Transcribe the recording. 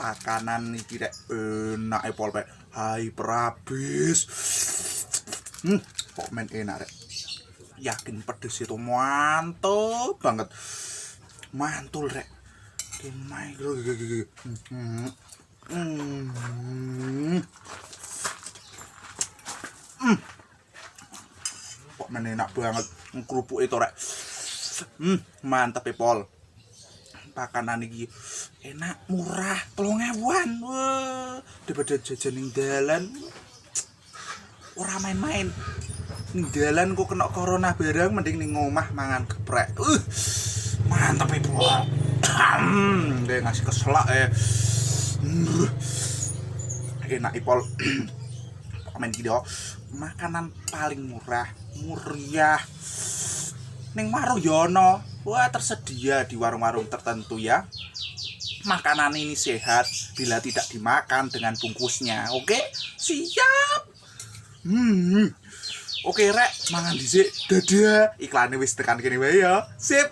Pakanan iki rek enak pol pek. Hai prabis. Kok men enak rek. Yakin pedes itu mantap banget. Mantul rek. Kemai lho. Kok men enak banget kerupuk itu rek. Mantap pol. Pakanan iki enak, murah, 3.000-an. Wah, daripada jajan ning dalan. Ora main-main. Ning dalan kok kena corona barang mending ning omah mangan geprek. Mantap pol. Kayak ngasih keselak enak pol. Komen gitu. Makanan paling murah, meriah. Ning warung yono, wah tersedia di warung-warung tertentu ya. Makanan ini sehat bila tidak dimakan dengan bungkusnya. Oke, siap. Oke rek, mangan dhisik. Dadah. Iklane wis tekan kene wae ya. Sip.